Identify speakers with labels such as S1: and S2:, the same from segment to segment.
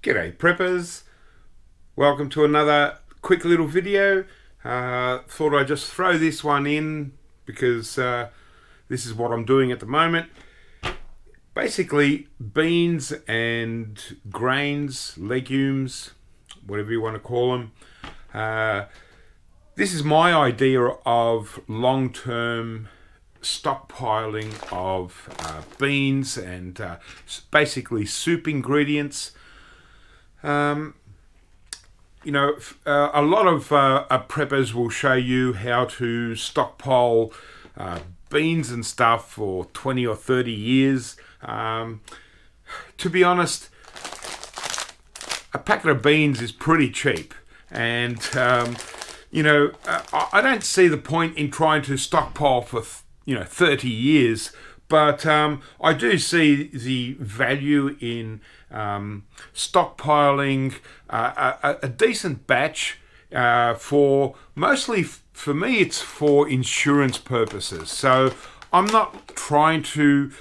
S1: G'day preppers, welcome to another quick little video. Thought I'd just throw this one in because this is what I'm doing at the moment. Basically beans and grains, legumes, whatever you want to call them. This is my idea of long-term stockpiling of beans and basically soup ingredients. A lot of preppers will show you how to stockpile beans and stuff for 20 or 30 years. To be honest, a packet of beans is pretty cheap, and I don't see the point in trying to stockpile for 30 years. But I do see the value in stockpiling a decent batch for mostly, for me, it's for insurance purposes. So I'm not trying to,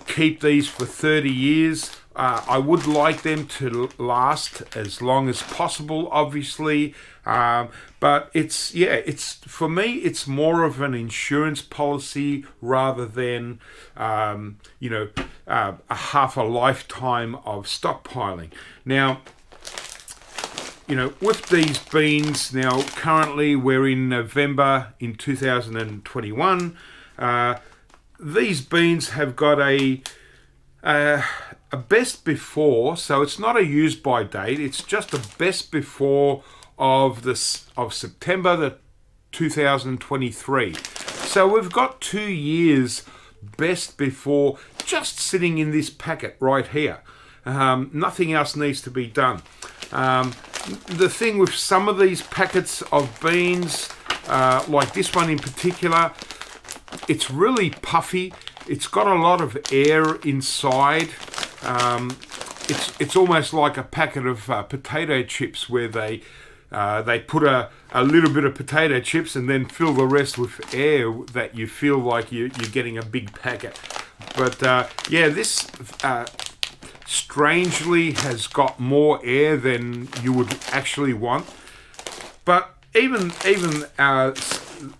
S1: keep these for 30 years. I would like them to last as long as possible, obviously. But it's for me, it's more of an insurance policy rather than, a half a lifetime of stockpiling. Now, with these beans, now currently we're in November in 2021. These beans have got a best before, so it's not a use by date. It's just a best before of September the 2023. So we've got 2 years best before just sitting in this packet right here. Nothing else needs to be done. The thing with some of these packets of beans, like this one in particular, it's really puffy. It's got a lot of air inside. It's almost like a packet of potato chips where they put a little bit of potato chips and then fill the rest with air that you feel like you're getting a big packet. But this strangely has got more air than you would actually want. But even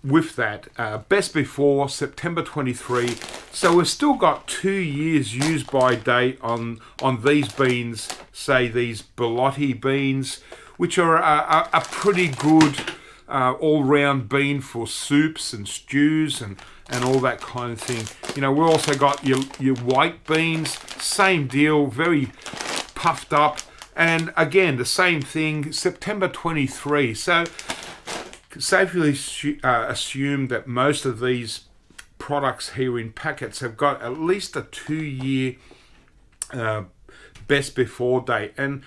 S1: with that, best before September 23, so we've still got 2 years use by date on these beans, say these Barley beans, which are a pretty good all-round bean for soups and stews and all that kind of thing. We also got your white beans, same deal, very puffed up, and again the same thing, September 23. So safely assume that most of these products here in packets have got at least a 2-year best before date. And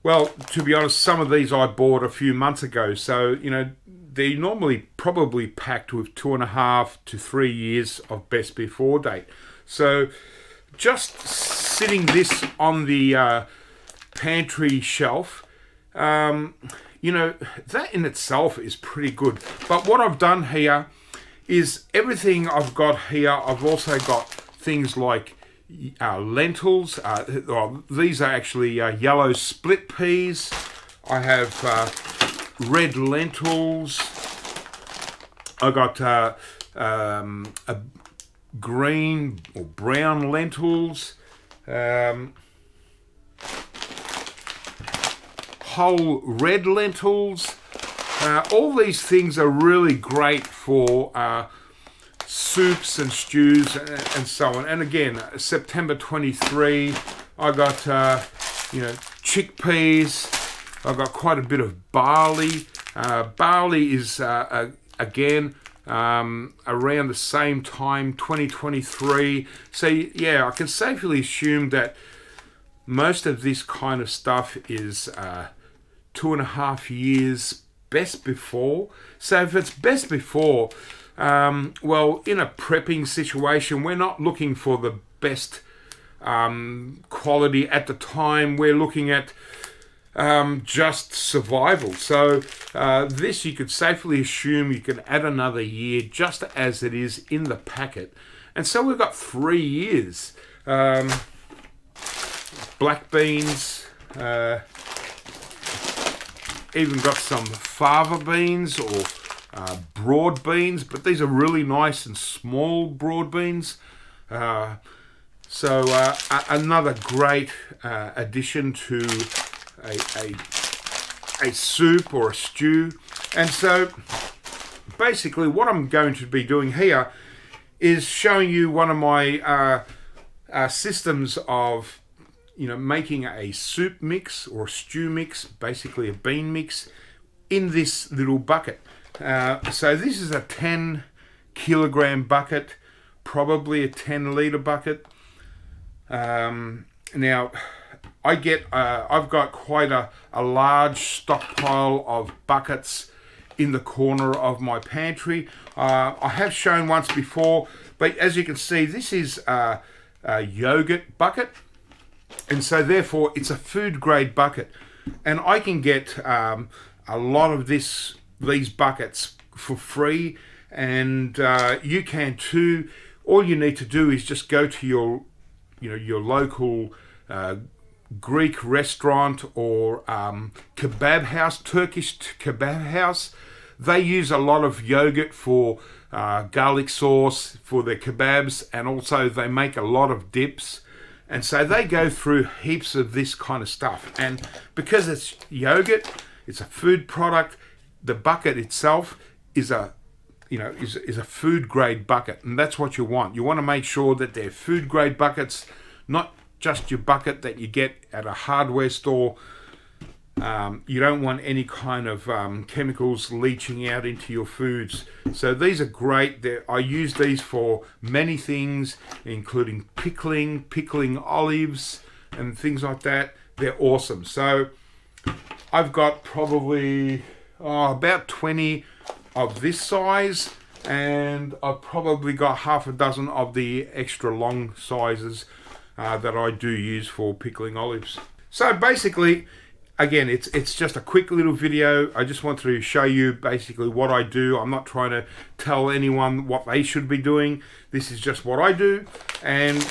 S1: well, to be honest, some of these I bought a few months ago, so they're normally probably packed with 2.5 to 3 years of best before date. So just sitting this on the pantry shelf, that in itself is pretty good. But what I've done here is everything I've got here, I've also got things like lentils. These are actually yellow split peas. I have red lentils. I got a green or brown lentils. Whole red lentils. All these things are really great for soups and stews and so on. And again, September 23, I got chickpeas. I've got quite a bit of barley. Barley is again around the same time, 2023. So yeah, I can safely assume that most of this kind of stuff is 2.5 years best before. So if it's best before, well, in a prepping situation, we're not looking for the best quality at the time. We're looking at just survival. So this, you could safely assume you can add another year just as it is in the packet. And so we've got 3 years. black beans, even got some fava beans or broad beans, but these are really nice and small broad beans. So another great addition to a soup or a stew. And so basically what I'm going to be doing here is showing you one of my systems of making a soup mix or a stew mix, basically a bean mix, in this little bucket. So this is a 10 kilogram bucket, probably a 10 litre bucket. Now I've got quite a large stockpile of buckets in the corner of my pantry. I have shown once before, but as you can see, this is a yogurt bucket, and so therefore it's a food grade bucket, and I can get a lot of these buckets for free, and you can too. All you need to do is just go to your local Greek restaurant or kebab house, Turkish kebab house. They use a lot of yogurt for garlic sauce for their kebabs, and also they make a lot of dips, and so they go through heaps of this kind of stuff. And because it's yogurt, it's a food product, the bucket itself is a food grade bucket, and that's what you want. You want to make sure that they're food grade buckets, not just your bucket that you get at a hardware store. You don't want any kind of chemicals leaching out into your foods. So these are great. I use these for many things, including pickling olives and things like that. They're awesome. So I've got probably about 20 of this size, and I've probably got half a dozen of the extra long sizes that I do use for pickling olives. So basically, again, it's just a quick little video. I just want to show you basically what I do. I'm not trying to tell anyone what they should be doing. This is just what I do. And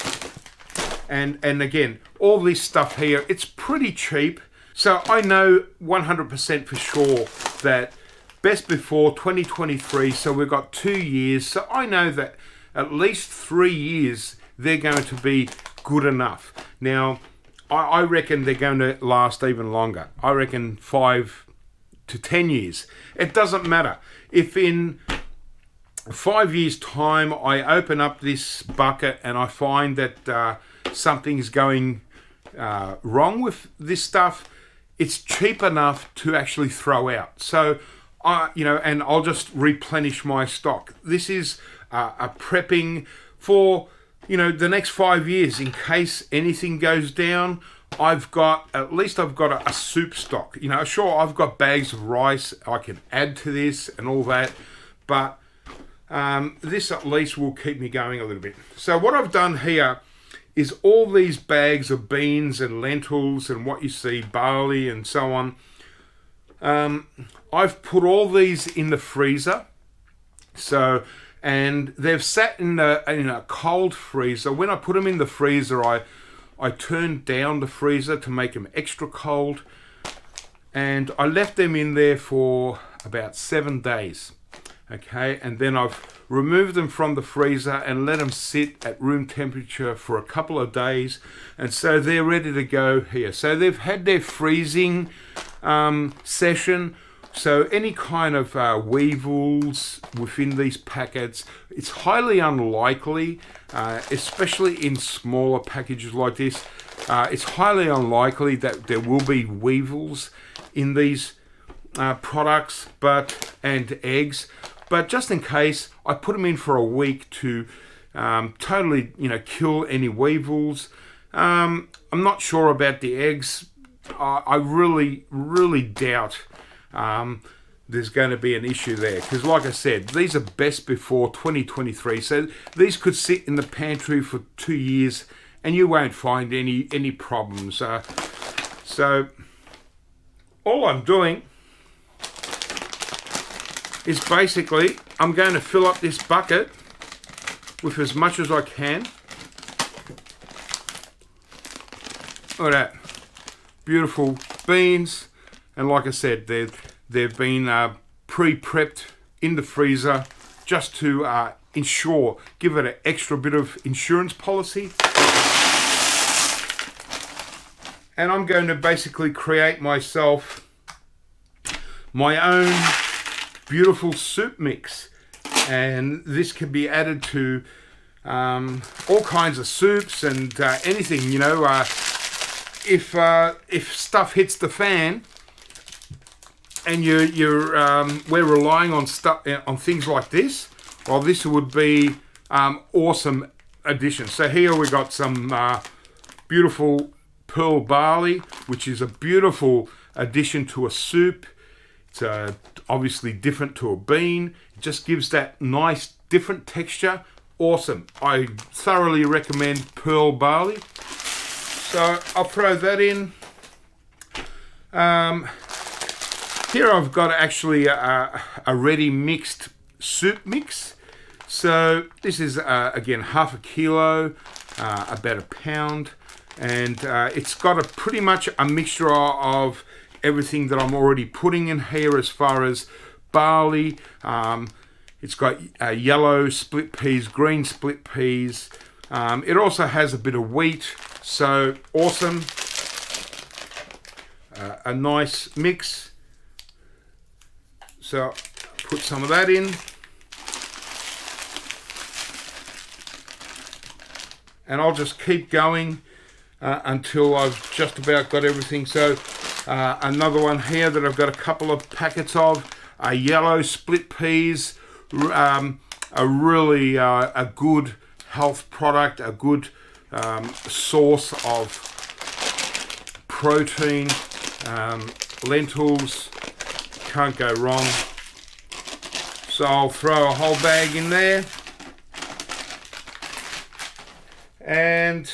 S1: again, all this stuff here, it's pretty cheap. So I know 100% for sure that best before 2023, so we've got 2 years. So I know that at least 3 years, they're going to be good enough. Now, I reckon they're going to last even longer. I reckon 5 to 10 years. It doesn't matter. If in 5 years' time I open up this bucket and I find that something's going wrong with this stuff, it's cheap enough to actually throw out. So, and I'll just replenish my stock. This is a prepping for the next 5 years. In case anything goes down, I've got a soup stock. Sure, I've got bags of rice I can add to this and all that, but this at least will keep me going a little bit. So what I've done here is all these bags of beans and lentils and what you see, barley and so on. I've put all these in the freezer. And they've sat in a cold freezer. When I put them in the freezer, I turned down the freezer to make them extra cold, and I left them in there for about 7 days. Okay, and then I've removed them from the freezer and let them sit at room temperature for a couple of days, and so they're ready to go here. So they've had their freezing session. So any kind of weevils within these packets, it's highly unlikely, especially in smaller packages like this, it's highly unlikely that there will be weevils in these products and eggs. But just in case, I put them in for a week to totally kill any weevils. I'm not sure about the eggs. I really doubt there's going to be an issue there, because like I said, these are best before 2023, so these could sit in the pantry for 2 years and you won't find any problems. So all I'm doing is basically I'm going to fill up this bucket with as much as I can. Look at that. Beautiful beans. And like I said, they've been pre-prepped in the freezer just to ensure, give it an extra bit of insurance policy. And I'm going to basically create myself my own beautiful soup mix. And this can be added to all kinds of soups and anything, you know. If stuff hits the fan and we're relying on things like this, well, this would be awesome addition. So here we got some beautiful pearl barley, which is a beautiful addition to a soup. It's obviously different to a bean. It just gives that nice different texture. Awesome. I thoroughly recommend pearl barley. So I'll throw that in. Here I've got actually a ready mixed soup mix. So this is again half a kilo, about a pound, and it's got pretty much a mixture of everything that I'm already putting in here as far as barley. It's got yellow split peas, green split peas. It also has a bit of wheat, so awesome. A nice mix. So put some of that in. And I'll just keep going until I've just about got everything. So another one here that I've got a couple of packets of yellow split peas. A really a good health product, a good source of protein. Lentils, can't go wrong. So I'll throw a whole bag in there. And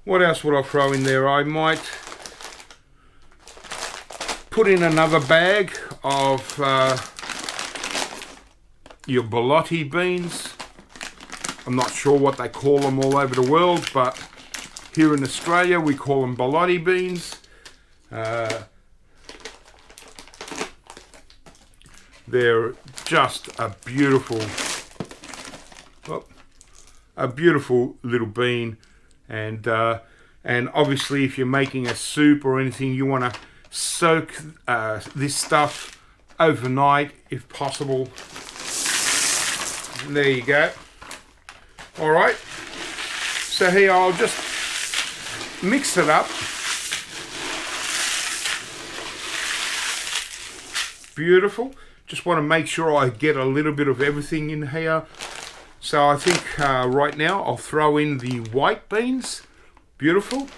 S1: what else would I throw in there? I might put in another bag of your Barley beans. I'm not sure what they call them all over the world, but here in Australia we call them Barley beans. They're just a beautiful little bean, and obviously if you're making a soup or anything, you want to soak this stuff overnight if possible. And there you go. All right, so here I'll just mix it up. Beautiful. Just want to make sure I get a little bit of everything in here. So I think right now I'll throw in the white beans. Beautiful.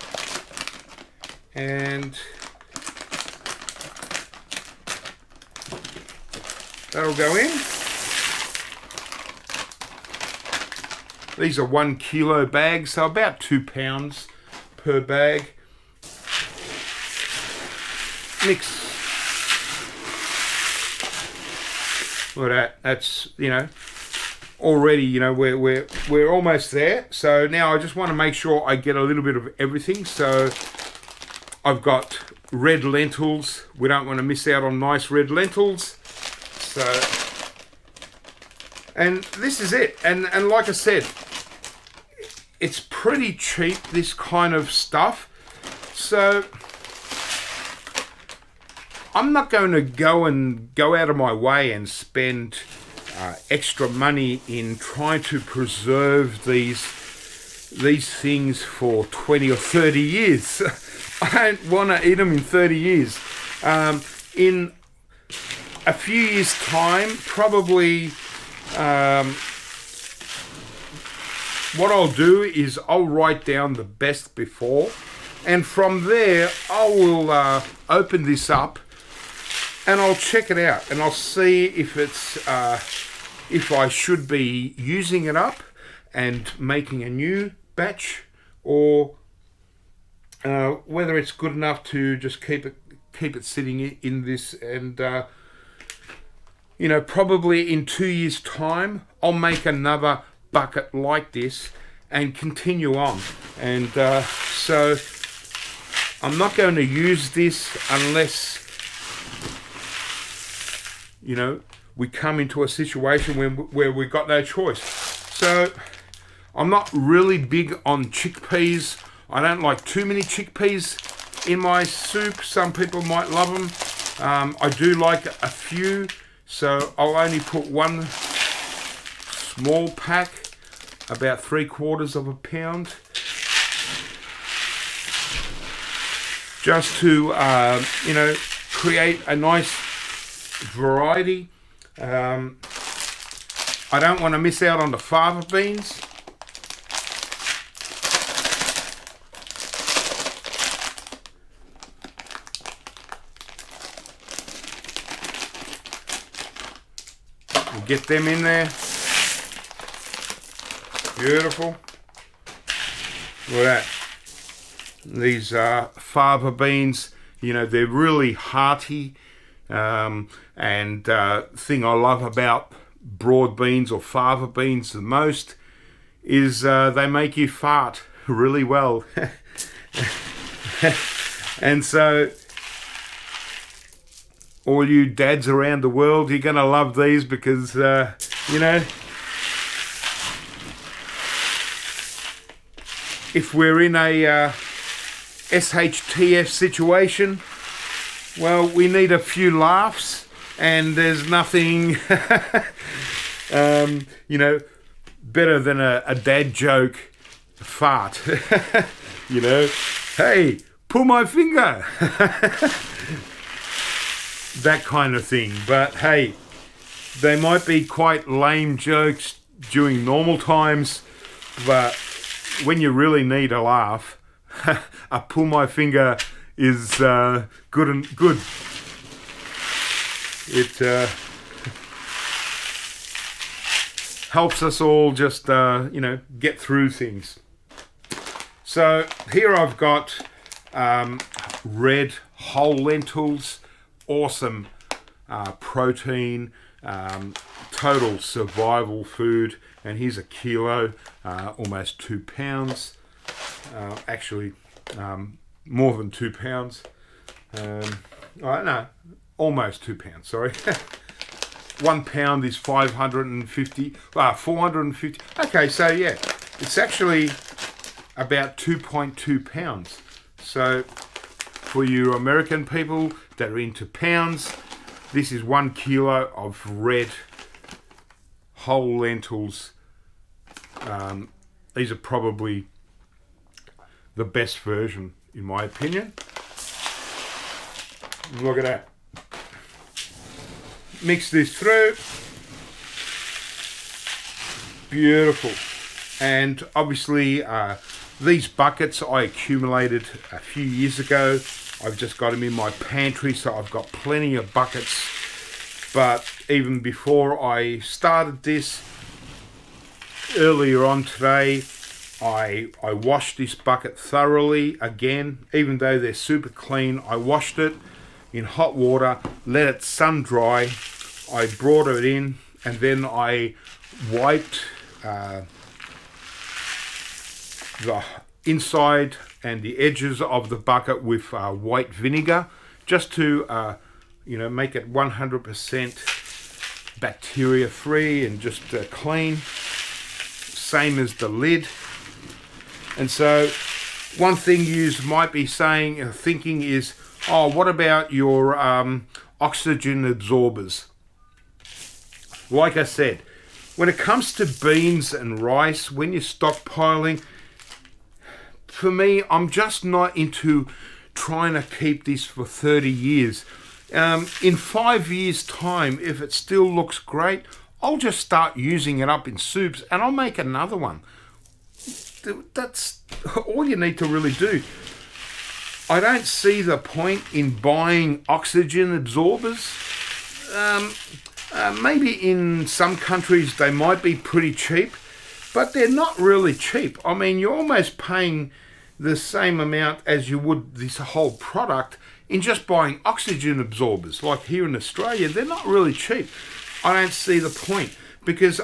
S1: And that'll go in. These are 1 kilo bags, so about 2 pounds per bag. Mix. Look at that. That's, you know, already, you know, we're almost there. So now I just want to make sure I get a little bit of everything. So I've got red lentils. We don't want to miss out on nice red lentils. So, and this is it. And like I said, it's pretty cheap, this kind of stuff. So I'm not going to go out of my way and spend extra money in trying to preserve these things for 20 or 30 years. I don't want to eat them in 30 years. In a few years' time, probably, what I'll do is I'll write down the best before, and from there I will open this up and I'll check it out, and I'll see if it's if I should be using it up and making a new batch, or whether it's good enough to just keep it sitting in this. And you know, probably in 2 years' time I'll make another bucket like this and continue on. And so I'm not going to use this unless, you know, we come into a situation where we've got no choice. So I'm not really big on chickpeas. I don't like too many chickpeas in my soup. Some people might love them. I do like a few, so I'll only put one small pack, about 3/4 of a pound, just to you know, create a nice variety. I don't want to miss out on the fava beans. We'll get them in there. Beautiful. Look at that. These fava beans, you know, they're really hearty. And thing I love about broad beans or fava beans the most is they make you fart really well. And so all you dads around the world, you're going to love these because, you know, if we're in a SHTF situation, well, we need a few laughs, and there's nothing, you know, better than a dad joke fart. You know, hey, pull my finger. That kind of thing. But hey, they might be quite lame jokes during normal times, but when you really need a laugh, a pull my finger is good and good. It helps us all just you know, get through things. So here I've got red whole lentils, awesome protein, total survival food, and here's a kilo, almost 2 pounds. Actually, more than 2 pounds. No, almost 2 pounds, sorry. 1 pound is 450. Okay, so yeah, it's actually about 2.2 pounds. So for you American people that are into pounds, this is 1 kilo of red whole lentils. These are probably the best version, in my opinion. Look at that. Mix this through. Beautiful. And obviously these buckets I accumulated a few years ago. I've just got them in my pantry, so I've got plenty of buckets. But even before I started this, earlier on today, I washed this bucket thoroughly again. Even though they're super clean, I washed it in hot water, let it sun dry. I brought it in, and then I wiped the inside and the edges of the bucket with white vinegar, just to you know, make it 100% bacteria free and just clean. Same as the lid. And so one thing you might be saying, thinking is, oh, what about your oxygen absorbers? Like I said, when it comes to beans and rice, when you're stockpiling, for me, I'm just not into trying to keep this for 30 years. In 5 years' time, if it still looks great, I'll just start using it up in soups and I'll make another one. That's all you need to really do. I don't see the point in buying oxygen absorbers. Maybe in some countries they might be pretty cheap, but they're not really cheap. I mean, you're almost paying the same amount as you would this whole product in just buying oxygen absorbers. Like here in Australia, they're not really cheap. I don't see the point, because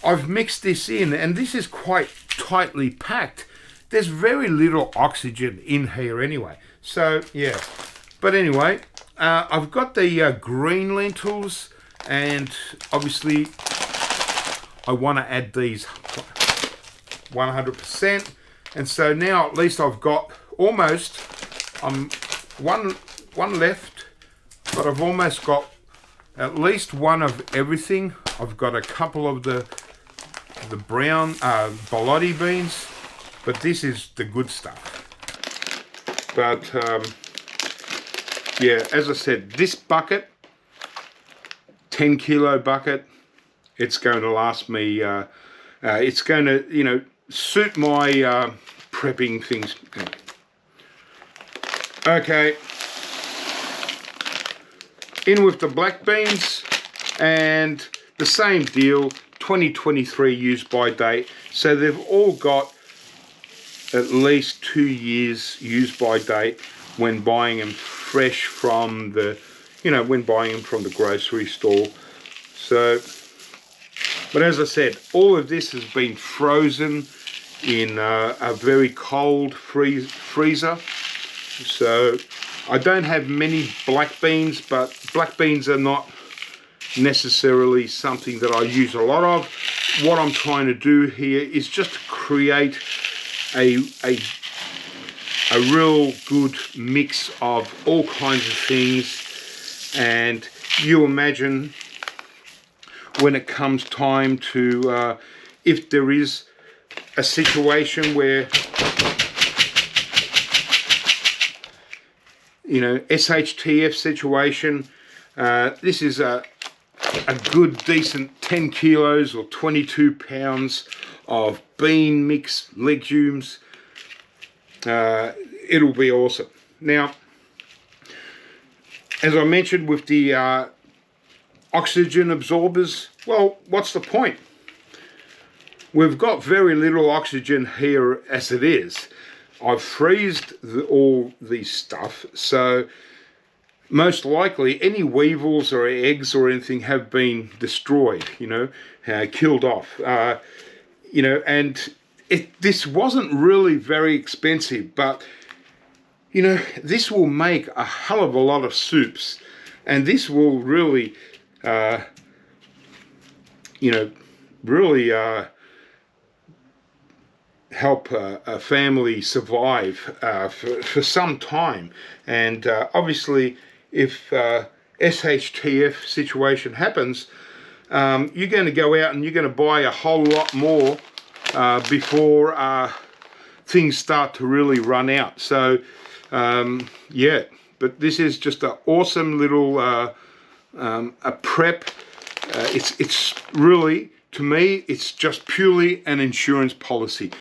S1: I've mixed this in, and this is quite tightly packed. there's very little oxygen in here anyway. So yeah, but anyway, I've got the green lentils, and obviously I want to add these 100%. And so now at least I've got almost one left, but I've almost got at least one of everything. I've got a couple of the brown Barley beans, but this is the good stuff. But yeah, as I said, this bucket, 10 kilo bucket, it's going to last me, it's going to, you know, suit my prepping things. Okay, in with the black beans, and the same deal, 2023 use by date. So they've all got at least 2 years use by date when buying them fresh from the, you know, when buying them from the grocery store. So, but as I said, all of this has been frozen in a very cold freezer. So I don't have many black beans, but black beans are not necessarily something that I use a lot of. What I'm trying to do here is just to create a real good mix of all kinds of things. And you imagine when it comes time to, if there is a situation where, you know, SHTF situation, this is a good decent 10 kilos or 22 pounds of bean mix legumes. It'll be awesome. Now, as I mentioned with the oxygen absorbers, well, what's the point? We've got very little oxygen here as it is. I've freezed all this stuff, so most likely any weevils or eggs or anything have been destroyed, you know, killed off. You know, and this wasn't really very expensive, but, you know, this will make a hell of a lot of soups, and this will really, you know, really help a family survive for some time. And obviously, if SHTF situation happens, you're going to go out and you're going to buy a whole lot more before things start to really run out. So yeah, but this is just an awesome little a prep. It's really, to me, it's just purely an insurance policy.